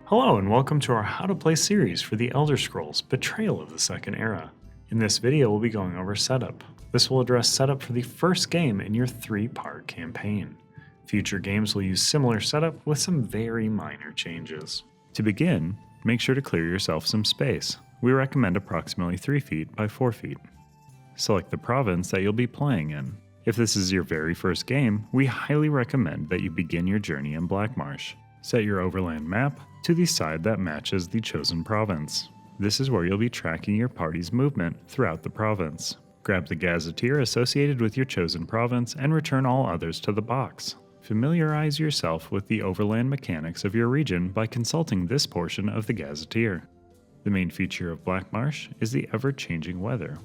Hello and welcome to our How to Play series for the Elder Scrolls Betrayal of the Second Era. In this video we'll be going over setup. This will address setup for the first game in your 3-part campaign. Future games will use similar setup with some very minor changes. To begin, make sure to clear yourself some space. We recommend approximately 3 feet by 4 feet. Select the province that you'll be playing in. If this is your very first game, we highly recommend that you begin your journey in Blackmarsh. Set your overland map to the side that matches the chosen province. This is where you'll be tracking your party's movement throughout the province. Grab the gazetteer associated with your chosen province and return all others to the box. Familiarize yourself with the overland mechanics of your region by consulting this portion of the gazetteer. The main feature of Blackmarsh is the ever-changing weather,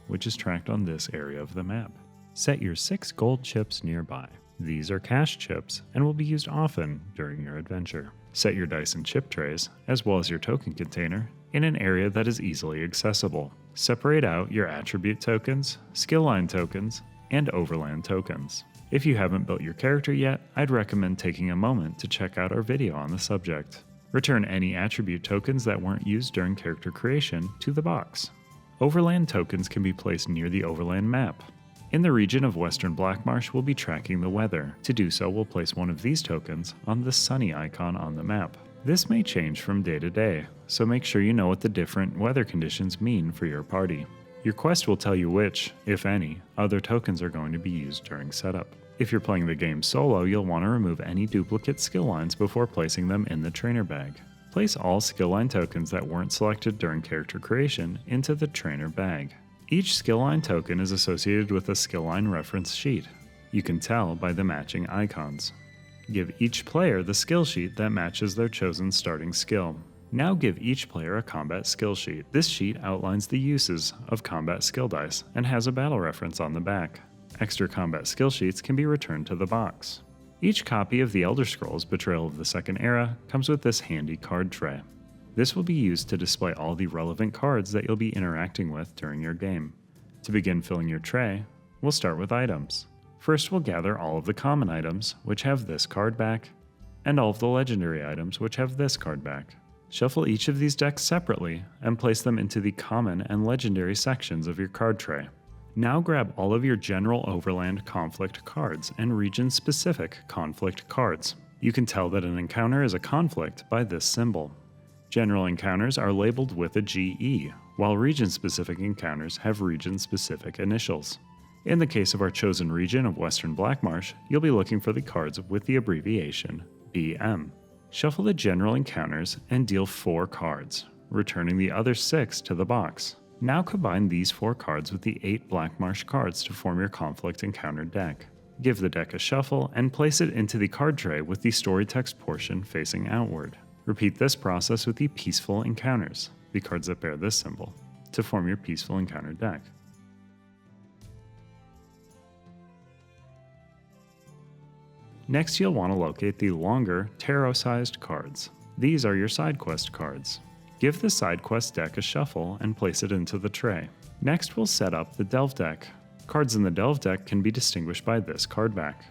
which is tracked on this area of the map. Set your 6 gold chips nearby. These are cash chips and will be used often during your adventure. Set your dice and chip trays, as well as your token container, in an area that is easily accessible. Separate out your attribute tokens, skill line tokens, and overland tokens. If you haven't built your character yet, I'd recommend taking a moment to check out our video on the subject. Return any attribute tokens that weren't used during character creation to the box. Overland tokens can be placed near the overland map. In the region of Western Blackmarsh, we'll be tracking the weather. To do so, we'll place one of these tokens on the sunny icon on the map. This may change from day to day, so make sure you know what the different weather conditions mean for your party. Your quest will tell you which, if any, other tokens are going to be used during setup. If you're playing the game solo, you'll want to remove any duplicate skill lines before placing them in the trainer bag. Place all skill line tokens that weren't selected during character creation into the trainer bag. Each skill line token is associated with a skill line reference sheet. You can tell by the matching icons. Give each player the skill sheet that matches their chosen starting skill. Now give each player a combat skill sheet. This sheet outlines the uses of combat skill dice and has a battle reference on the back. Extra combat skill sheets can be returned to the box. Each copy of the Elder Scrolls Betrayal of the Second Era comes with this handy card tray. This will be used to display all the relevant cards that you'll be interacting with during your game. To begin filling your tray, we'll start with items. First, we'll gather all of the common items, which have this card back, and all of the legendary items, which have this card back. Shuffle each of these decks separately and place them into the common and legendary sections of your card tray. Now grab all of your general overland conflict cards and region-specific conflict cards. You can tell that an encounter is a conflict by this symbol. General encounters are labeled with a GE, while region-specific encounters have region-specific initials. In the case of our chosen region of Western Blackmarsh, you'll be looking for the cards with the abbreviation BM. Shuffle the general encounters and deal 4 cards, returning the other 6 to the box. Now combine these 4 cards with the 8 Blackmarsh cards to form your conflict encounter deck. Give the deck a shuffle and place it into the card tray with the story text portion facing outward. Repeat this process with the Peaceful Encounters, the cards that bear this symbol, to form your Peaceful Encounter deck. Next, you'll want to locate the longer, tarot-sized cards. These are your side quest cards. Give the side quest deck a shuffle and place it into the tray. Next, we'll set up the Delve deck. Cards in the Delve deck can be distinguished by this card back.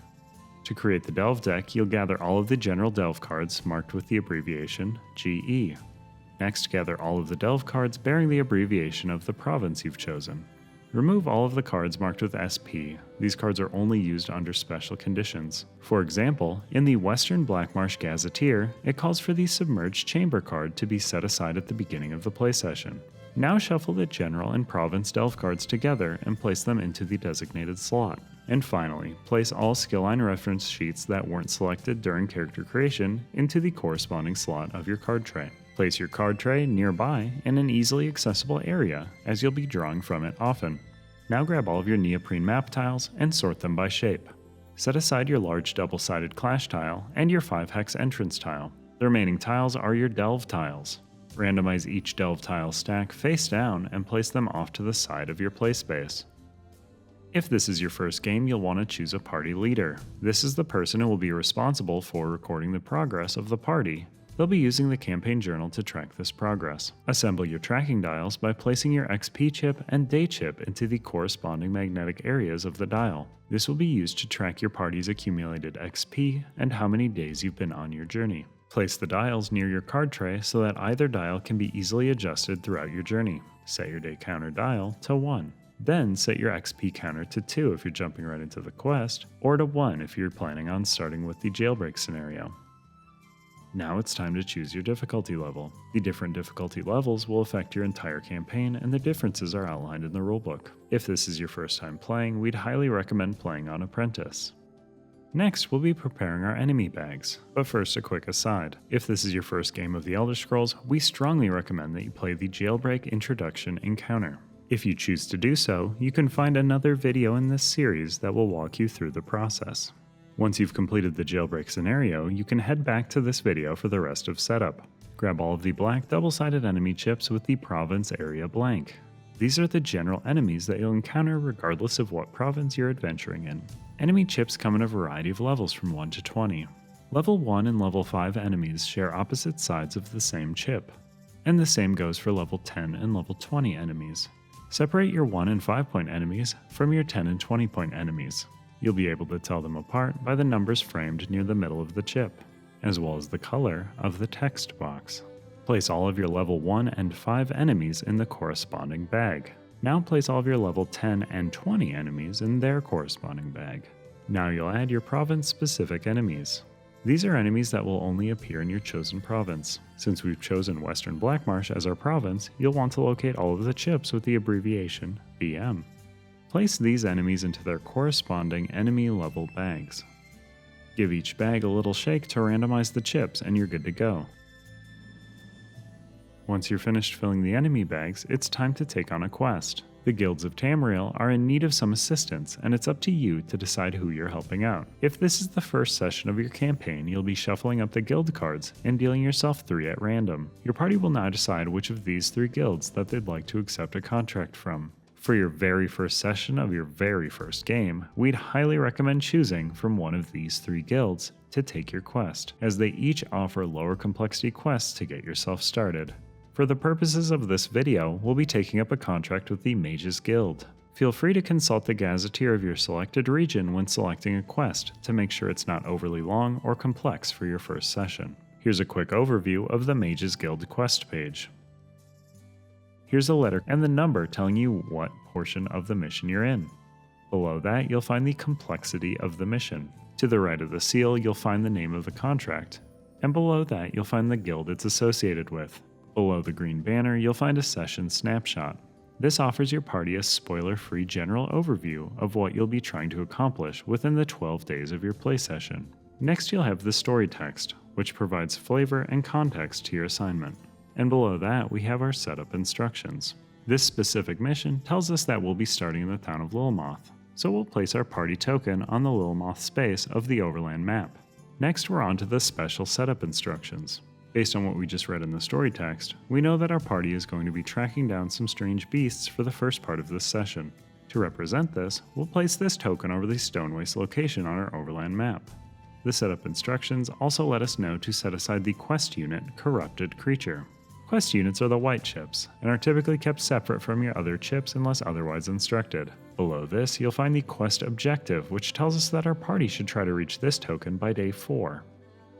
To create the Delve deck, you'll gather all of the general Delve cards marked with the abbreviation GE. Next, gather all of the Delve cards bearing the abbreviation of the province you've chosen. Remove all of the cards marked with SP. These cards are only used under special conditions. For example, in the Western Blackmarsh Gazetteer, it calls for the Submerged Chamber card to be set aside at the beginning of the play session. Now shuffle the general and province Delve cards together and place them into the designated slot. And finally, place all skill line reference sheets that weren't selected during character creation into the corresponding slot of your card tray. Place your card tray nearby in an easily accessible area, as you'll be drawing from it often. Now grab all of your Neoprene map tiles and sort them by shape. Set aside your large double-sided clash tile and your 5-hex entrance tile. The remaining tiles are your Delve tiles. Randomize each Delve tile stack face down and place them off to the side of your play space. If this is your first game, you'll want to choose a party leader. This is the person who will be responsible for recording the progress of the party. They'll be using the campaign journal to track this progress. Assemble your tracking dials by placing your XP chip and day chip into the corresponding magnetic areas of the dial. This will be used to track your party's accumulated XP and how many days you've been on your journey. Place the dials near your card tray so that either dial can be easily adjusted throughout your journey. Set your day counter dial to 1. Then set your XP counter to 2 if you're jumping right into the quest, or to 1 if you're planning on starting with the jailbreak scenario. Now it's time to choose your difficulty level. The different difficulty levels will affect your entire campaign, and the differences are outlined in the rulebook. If this is your first time playing, we'd highly recommend playing on Apprentice. Next, we'll be preparing our enemy bags. But first, a quick aside. If this is your first game of the Elder Scrolls, we strongly recommend that you play the Jailbreak Introduction Encounter. If you choose to do so, you can find another video in this series that will walk you through the process. Once you've completed the jailbreak scenario, you can head back to this video for the rest of setup. Grab all of the black double-sided enemy chips with the province area blank. These are the general enemies that you'll encounter regardless of what province you're adventuring in. Enemy chips come in a variety of levels from 1 to 20. Level 1 and level 5 enemies share opposite sides of the same chip, and the same goes for level 10 and level 20 enemies. Separate your 1 and 5 point enemies from your 10 and 20 point enemies. You'll be able to tell them apart by the numbers framed near the middle of the chip, as well as the color of the text box. Place all of your level 1 and 5 enemies in the corresponding bag. Now place all of your level 10 and 20 enemies in their corresponding bag. Now you'll add your province-specific enemies. These are enemies that will only appear in your chosen province. Since we've chosen Western Blackmarsh as our province, you'll want to locate all of the chips with the abbreviation BM. Place these enemies into their corresponding enemy level bags. Give each bag a little shake to randomize the chips and you're good to go. Once you're finished filling the enemy bags, it's time to take on a quest. The guilds of Tamriel are in need of some assistance, and it's up to you to decide who you're helping out. If this is the first session of your campaign, you'll be shuffling up the guild cards and dealing yourself 3 at random. Your party will now decide which of these 3 guilds that they'd like to accept a contract from. For your very first session of your very first game, we'd highly recommend choosing from one of these 3 guilds to take your quest, as they each offer lower complexity quests to get yourself started. For the purposes of this video, we'll be taking up a contract with the Mages Guild. Feel free to consult the gazetteer of your selected region when selecting a quest to make sure it's not overly long or complex for your first session. Here's a quick overview of the Mages Guild quest page. Here's a letter and the number telling you what portion of the mission you're in. Below that, you'll find the complexity of the mission. To the right of the seal, you'll find the name of the contract. And below that, you'll find the guild it's associated with. Below the green banner, you'll find a session snapshot. This offers your party a spoiler-free general overview of what you'll be trying to accomplish within the 12 days of your play session. Next, you'll have the story text, which provides flavor and context to your assignment. And below that, we have our setup instructions. This specific mission tells us that we'll be starting in the town of Lilmoth, so we'll place our party token on the Lilmoth space of the overland map. Next, we're on to the special setup instructions. Based on what we just read in the story text, we know that our party is going to be tracking down some strange beasts for the first part of this session. To represent this, we'll place this token over the Stone Waste location on our overland map. The setup instructions also let us know to set aside the quest unit Corrupted Creature. Quest units are the white chips, and are typically kept separate from your other chips unless otherwise instructed. Below this, you'll find the quest objective, which tells us that our party should try to reach this token by day 4.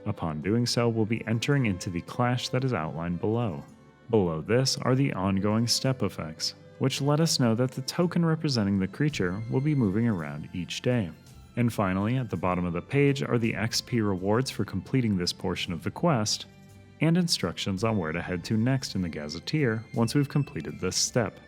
Upon doing so, we'll be entering into the clash that is outlined below. Below this are the ongoing step effects, which let us know that the token representing the creature will be moving around each day. And finally, at the bottom of the page are the XP rewards for completing this portion of the quest, and instructions on where to head to next in the Gazetteer once we've completed this step.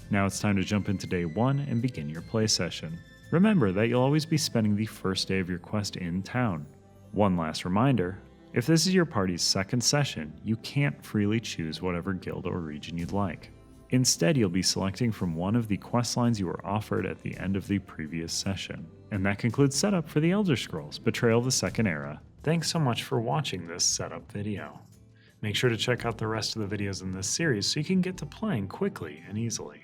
Now it's time to jump into day 1 and begin your play session. Remember that you'll always be spending the first day of your quest in town. One last reminder, if this is your party's second session, you can't freely choose whatever guild or region you'd like. Instead, you'll be selecting from one of the quest lines you were offered at the end of the previous session. And that concludes setup for the Elder Scrolls Betrayal of the Second Era. Thanks so much for watching this setup video. Make sure to check out the rest of the videos in this series so you can get to playing quickly and easily.